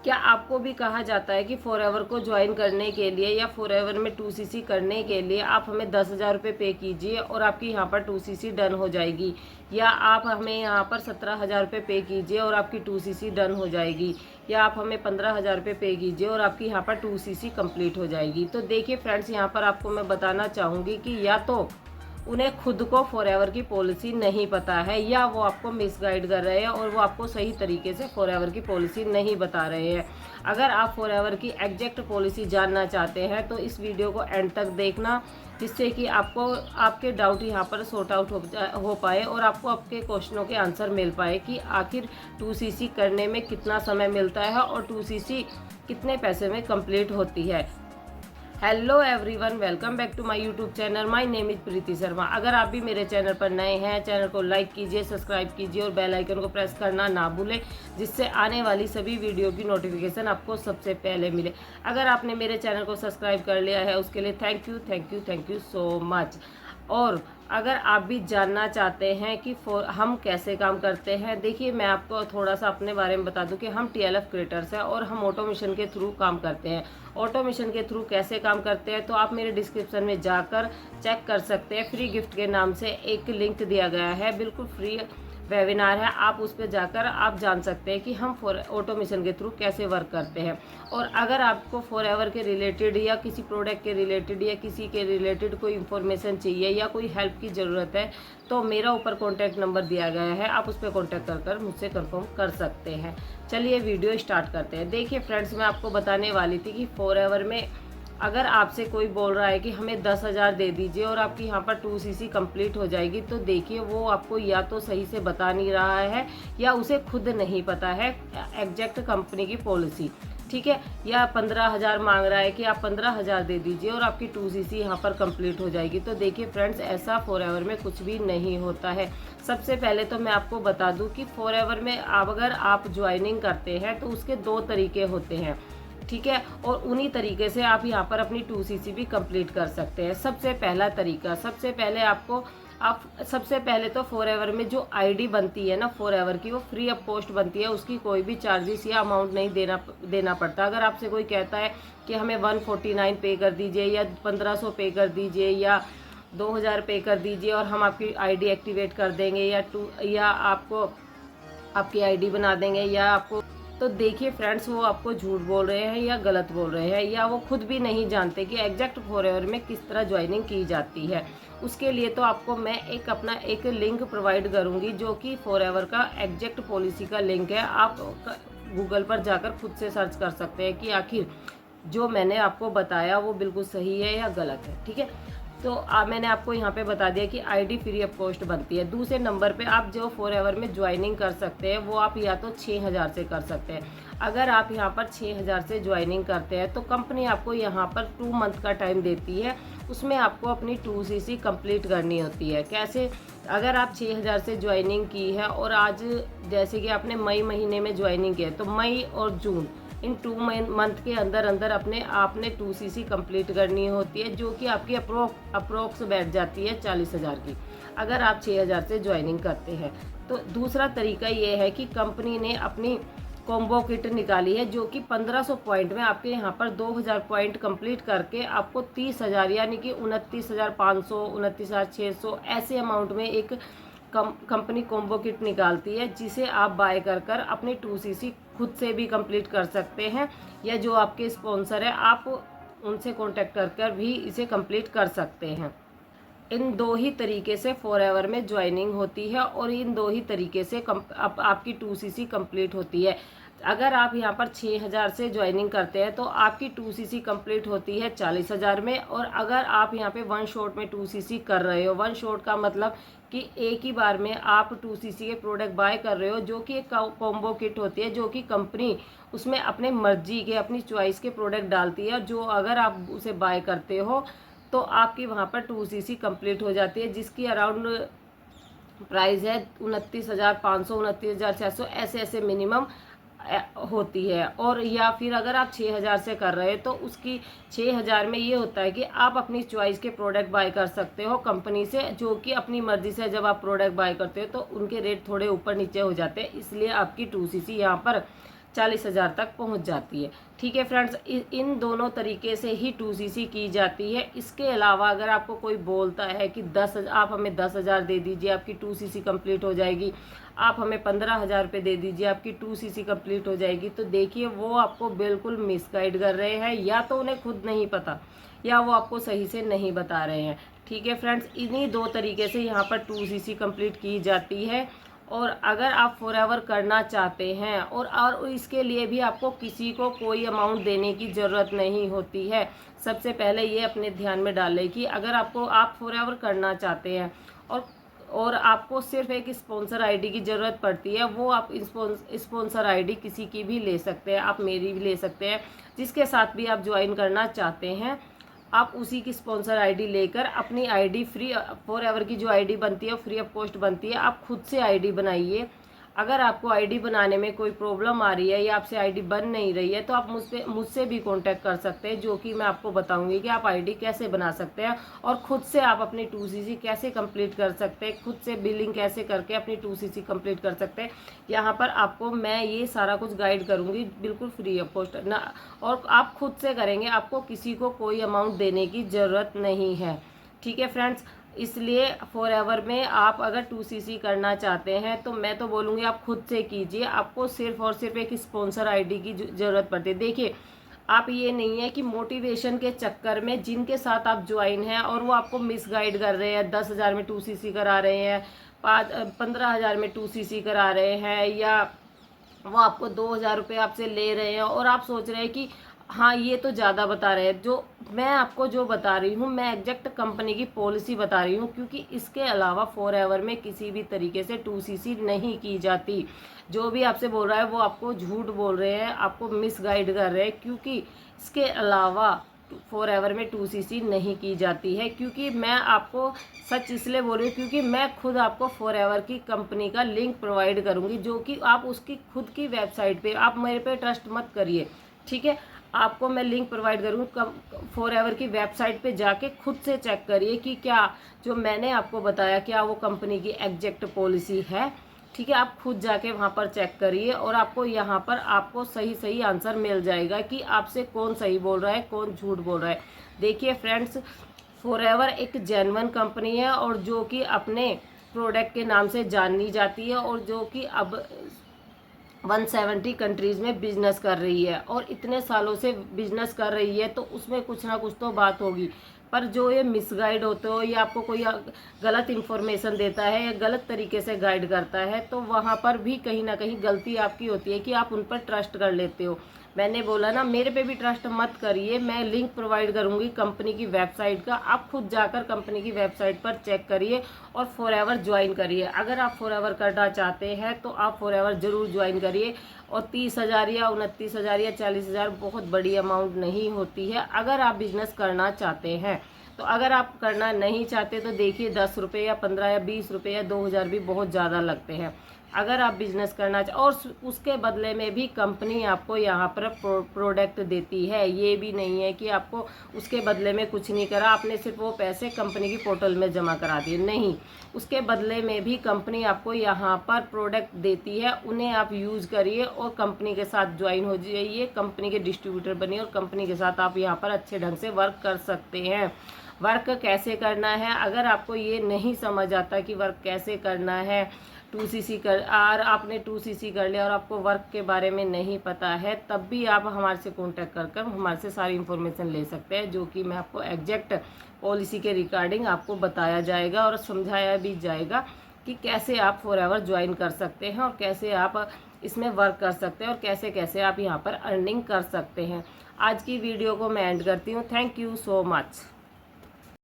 क्या आपको भी कहा जाता है कि फॉरएवर को ज्वाइन करने के लिए या फॉरएवर में 2cc करने के लिए आप हमें 10,000 रुपये पे कीजिए और आपकी यहाँ पर 2cc डन हो जाएगी, या आप हमें यहाँ पर 17,000 रुपये पे कीजिए और आपकी 2cc डन हो जाएगी, या आप हमें 15,000 रुपये पे कीजिए और आपकी यहाँ पर 2cc कंप्लीट हो जाएगी। तो देखिए फ्रेंड्स, यहाँ पर आपको मैं बताना चाहूँगी कि या तो उन्हें खुद को फॉरएवर की पॉलिसी नहीं पता है, या वो आपको मिसगाइड कर रहे हैं और वो आपको सही तरीके से फॉरएवर की पॉलिसी नहीं बता रहे हैं। अगर आप फॉरएवर की एग्जैक्ट पॉलिसी जानना चाहते हैं तो इस वीडियो को एंड तक देखना, जिससे कि आपको आपके डाउट यहाँ पर सॉर्ट आउट हो पाए और आपको आपके क्वेश्चनों के आंसर मिल पाए कि आखिर 2cc करने में कितना समय मिलता है और 2cc कितने पैसे में कंप्लीट होती है। Hello everyone, welcome back to my YouTube channel. My name is Preeti Sharma. अगर आप भी मेरे चैनल पर नए हैं, चैनल को लाइक कीजिए, सब्सक्राइब कीजिए और बेल आइकन को प्रेस करना ना भूलें, जिससे आने वाली सभी वीडियो की नोटिफिकेशन आपको सबसे पहले मिले। अगर आपने मेरे चैनल को सब्सक्राइब कर लिया है उसके लिए थैंक यू सो मच। और अगर आप भी जानना चाहते हैं कि हम कैसे काम करते हैं, देखिए मैं आपको थोड़ा सा अपने बारे में बता दूं कि हम TLF क्रिएटर्स हैं और हम ऑटोमेशन के थ्रू काम करते हैं। ऑटोमेशन के थ्रू कैसे काम करते हैं तो आप मेरे डिस्क्रिप्शन में जाकर चेक कर सकते हैं। फ्री गिफ्ट के नाम से एक लिंक दिया गया है, बिल्कुल फ्री वेबिनार है, आप उस पर जाकर आप जान सकते हैं कि हम ऑटोमेशन के थ्रू कैसे वर्क करते हैं। और अगर आपको फॉरएवर के रिलेटेड या किसी प्रोडक्ट के रिलेटेड या किसी के रिलेटेड कोई इन्फॉर्मेशन चाहिए या कोई हेल्प की ज़रूरत है तो मेरा ऊपर कॉन्टैक्ट नंबर दिया गया है, आप उस पर कॉन्टैक्ट कर मुझसे कंफर्म कर सकते हैं। चलिए वीडियो स्टार्ट करते हैं। देखिए फ्रेंड्स, मैं आपको बताने वाली थी कि फॉरएवर में अगर आपसे कोई बोल रहा है कि हमें 10,000 दे दीजिए और आपकी यहाँ पर 2cc कंप्लीट हो जाएगी, तो देखिए वो आपको या तो सही से बता नहीं रहा है या उसे खुद नहीं पता है एग्जैक्ट कंपनी की पॉलिसी, ठीक है। या 15,000 मांग रहा है कि आप 15,000 दे दीजिए और आपकी 2cc यहाँ पर कंप्लीट हो जाएगी। तो देखिए फ्रेंड्स, ऐसा फॉरएवर में कुछ भी नहीं होता है। सबसे पहले तो मैं आपको बता दूँ कि फॉरएवर में अगर आप ज्वाइनिंग करते हैं तो उसके 2 तरीके होते हैं, ठीक है। और उन्हीं तरीके से आप यहाँ पर अपनी 2cc भी कंप्लीट कर सकते हैं। सबसे पहला तरीका, सबसे पहले तो फॉरएवर में जो आईडी बनती है ना फॉरएवर की, वो फ्री ऑफ कॉस्ट बनती है, उसकी कोई भी चार्जेस या अमाउंट नहीं देना पड़ता। अगर आपसे कोई कहता है कि हमें 149 पे कर दीजिए या 1500 पे कर दीजिए या 2,000 पे कर दीजिए और हम आपकी आईडी एक्टिवेट कर देंगे या आपको आपकी आईडी बना देंगे या आपको, तो देखिए फ्रेंड्स, वो आपको झूठ बोल रहे हैं या गलत बोल रहे हैं, या वो खुद भी नहीं जानते कि एग्जैक्ट फॉरएवर में किस तरह ज्वाइनिंग की जाती है। उसके लिए तो आपको मैं अपना एक लिंक प्रोवाइड करूंगी जो कि फॉरएवर का एग्जैक्ट पॉलिसी का लिंक है। आप गूगल पर जाकर खुद से सर्च कर सकते हैं कि आखिर जो मैंने आपको बताया वो बिल्कुल सही है या गलत है, ठीक है। तो मैंने आपको यहाँ पे बता दिया कि आईडी फ्री ऑफ कॉस्ट बनती है। दूसरे नंबर पे आप जो फॉरएवर में ज्वाइनिंग कर सकते हैं वो आप या तो 6,000 से कर सकते हैं। अगर आप यहाँ पर 6,000 से ज्वाइनिंग करते हैं तो कंपनी आपको यहाँ पर 2 मंथ का टाइम देती है, उसमें आपको अपनी 2cc कंप्लीट करनी होती है। कैसे? अगर आप 6,000 से ज्वाइनिंग की है और आज जैसे कि आपने मई महीने में ज्वाइनिंग की है, तो मई और जून इन 2 मंथ के अंदर आपने 2cc कंप्लीट करनी होती है, जो कि आपकी अप्रोक्स बैठ जाती है 40,000 की, अगर आप 6,000 से ज्वाइनिंग करते हैं। तो दूसरा तरीका ये है कि कंपनी ने अपनी कॉम्बो किट निकाली है जो कि 1500 पॉइंट में आपके यहाँ पर 2,000 पॉइंट कंप्लीट करके आपको 30,000 यानी कि 29,500, 29,600 ऐसे अमाउंट में एक कंपनी कॉम्बो किट निकालती है, जिसे आप बाय कर अपनी 2cc खुद से भी कंप्लीट कर सकते हैं, या जो आपके स्पॉन्सर है आप उनसे कांटेक्ट कर भी इसे कंप्लीट कर सकते हैं। इन 2 ही तरीके से फॉरएवर में ज्वाइनिंग होती है और इन 2 ही तरीके से आपकी 2cc कंप्लीट होती है। अगर आप यहाँ पर 6,000 से ज्वाइनिंग करते हैं तो आपकी 2cc कंप्लीट होती है 40,000 में। और अगर आप यहाँ पे 1 शॉट में 2cc कर रहे हो, 1 शॉट का मतलब कि एक ही बार में आप 2cc के प्रोडक्ट बाय कर रहे हो, जो कि एक कॉम्बो किट होती है, जो कि कंपनी उसमें अपने मर्जी के अपनी चॉइस के प्रोडक्ट डालती है, जो अगर आप उसे बाय करते हो तो आपकी वहाँ पर 2cc कंप्लीट हो जाती है, जिसकी अराउंड प्राइस है 29,500, 29,600 ऐसे मिनिमम होती है। और या फिर अगर आप 6,000 से कर रहे हैं तो उसकी 6,000 में ये होता है कि आप अपनी चॉइस के प्रोडक्ट बाय कर सकते हो कंपनी से, जो कि अपनी मर्जी से जब आप प्रोडक्ट बाय करते हो तो उनके रेट थोड़े ऊपर नीचे हो जाते हैं, इसलिए आपकी 2cc यहाँ पर 40,000 तक पहुंच जाती है। ठीक है फ्रेंड्स, इन दोनों तरीके से ही 2cc की जाती है। इसके अलावा अगर आपको कोई बोलता है कि आप हमें 10,000 दे दीजिए आपकी 2cc कंप्लीट हो जाएगी, आप हमें 15,000 रुपये दे दीजिए आपकी 2cc कंप्लीट हो जाएगी, तो देखिए वो आपको बिल्कुल मिसगाइड कर रहे हैं, या तो उन्हें खुद नहीं पता या वो आपको सही से नहीं बता रहे हैं। ठीक है फ्रेंड्स, इन्हीं दो तरीके से यहाँ पर 2cc कंप्लीट की जाती है। और अगर आप फॉरएवर करना चाहते हैं और इसके लिए भी आपको किसी को कोई अमाउंट देने की ज़रूरत नहीं होती है। सबसे पहले ये अपने ध्यान में डालें कि अगर आप फॉरएवर करना चाहते हैं और आपको सिर्फ एक स्पॉन्सर आईडी की ज़रूरत पड़ती है, वो आप स्पॉन्सर आईडी किसी की भी ले सकते हैं, आप मेरी भी ले सकते हैं, जिसके साथ भी आप ज्वाइन करना चाहते हैं आप उसी की स्पॉन्सर आईडी लेकर अपनी आईडी फ्री फॉरएवर की जो आईडी बनती है फ्री ऑफ कॉस्ट बनती है, आप खुद से आईडी बनाइए। अगर आपको आईडी बनाने में कोई प्रॉब्लम आ रही है या आपसे आईडी बन नहीं रही है तो आप मुझसे भी कांटेक्ट कर सकते हैं, जो कि मैं आपको बताऊंगी कि आप आईडी कैसे बना सकते हैं और खुद से आप अपनी 2cc कैसे कंप्लीट कर सकते हैं, खुद से बिलिंग कैसे करके अपनी 2cc कंप्लीट कर सकते हैं। यहाँ पर आपको मैं ये सारा कुछ गाइड करूँगी बिल्कुल फ्री ऑफ कॉस्ट ना, और आप खुद से करेंगे, आपको किसी को कोई अमाउंट देने की ज़रूरत नहीं है। ठीक है फ्रेंड्स, इसलिए फॉरएवर में आप अगर 2cc करना चाहते हैं तो मैं तो बोलूँगी आप खुद से कीजिए। आपको सिर्फ और सिर्फ एक स्पॉन्सर आईडी की ज़रूरत पड़ती है। देखिए, आप ये नहीं है कि मोटिवेशन के चक्कर में जिनके साथ आप ज्वाइन हैं और वो आपको मिसगाइड कर रहे हैं, 10,000 में 2cc करा रहे हैं, 15,000 में 2cc करा रहे हैं, या वो आपको 2,000 रुपये आपसे ले रहे हैं और आप सोच रहे हैं कि हाँ ये तो ज़्यादा बता रहे हैं। जो मैं आपको जो बता रही हूँ मैं एग्जैक्ट कंपनी की पॉलिसी बता रही हूँ, क्योंकि इसके अलावा फॉरएवर में किसी भी तरीके से 2cc नहीं की जाती। जो भी आपसे बोल रहा है वो आपको झूठ बोल रहे हैं, आपको मिसगाइड कर रहे हैं, क्योंकि इसके अलावा फॉरएवर में 2cc नहीं की जाती है। क्योंकि मैं आपको सच इसलिए बोल रही हूँ क्योंकि मैं खुद आपको फॉरएवर की कंपनी का लिंक प्रोवाइड करूँगी, जो कि आप उसकी खुद की वेबसाइट पे, आप मेरे पे ट्रस्ट मत करिए, ठीक है, आपको मैं लिंक प्रोवाइड करूँगा फॉरएवर की वेबसाइट पे जाके खुद से चेक करिए कि क्या जो मैंने आपको बताया क्या वो कंपनी की एग्जैक्ट पॉलिसी है। ठीक है, आप खुद जाके वहाँ पर चेक करिए और आपको यहाँ पर आपको सही आंसर मिल जाएगा कि आपसे कौन सही बोल रहा है कौन झूठ बोल रहा है। देखिए फ्रेंड्स, फॉरएवर एक जेन्युइन कंपनी है और जो कि अपने प्रोडक्ट के नाम से जानी जाती है और जो कि अब 170 कंट्रीज़ में बिजनेस कर रही है और इतने सालों से बिजनेस कर रही है, तो उसमें कुछ ना कुछ तो बात होगी। पर जो ये मिसगाइड होते हो या आपको कोई गलत इन्फॉर्मेशन देता है या गलत तरीके से गाइड करता है, तो वहाँ पर भी कहीं ना कहीं गलती आपकी होती है कि आप उन पर ट्रस्ट कर लेते हो। मैंने बोला ना, मेरे पे भी ट्रस्ट मत करिए, मैं लिंक प्रोवाइड करूँगी कंपनी की वेबसाइट का, आप खुद जाकर कंपनी की वेबसाइट पर चेक करिए और फॉरएवर ज्वाइन करिए। अगर आप फॉरएवर करना चाहते हैं तो आप फॉरएवर ज़रूर ज्वाइन करिए। और 30,000 या 29,000 या 40,000 बहुत बड़ी अमाउंट नहीं होती है अगर आप बिजनेस करना चाहते हैं। तो अगर आप करना नहीं चाहते तो देखिए 10 रुपये या 15 या 20 रुपये या 2,000 भी बहुत ज़्यादा लगते हैं अगर आप बिजनेस करना और उसके बदले में भी कंपनी आपको यहाँ पर प्रोडक्ट देती है। ये भी नहीं है कि आपको उसके बदले में कुछ नहीं करा, आपने सिर्फ वो पैसे कंपनी की पोर्टल में जमा करा दिए, नहीं, उसके बदले में भी कंपनी आपको यहाँ पर प्रोडक्ट देती है, उन्हें आप यूज़ करिए और कंपनी के साथ ज्वाइन हो जाइए, कंपनी के डिस्ट्रीब्यूटर बनिए और कंपनी के साथ आप यहाँ पर अच्छे ढंग से वर्क कर सकते हैं। वर्क कैसे करना है, अगर आपको ये नहीं समझ आता कि वर्क कैसे करना है, 2cc कर और आपने 2cc कर लिया और आपको वर्क के बारे में नहीं पता है, तब भी आप हमारे से कांटेक्ट कर हमारे से सारी इन्फॉर्मेशन ले सकते हैं, जो कि मैं आपको एग्जैक्ट पॉलिसी के रिगार्डिंग आपको बताया जाएगा और समझाया भी जाएगा कि कैसे आप फॉरएवर ज्वाइन कर सकते हैं और कैसे आप इसमें वर्क कर सकते हैं और कैसे कैसे आप यहाँ पर अर्निंग कर सकते हैं। आज की वीडियो को मैं एंड करती हूँ। Thank you so much.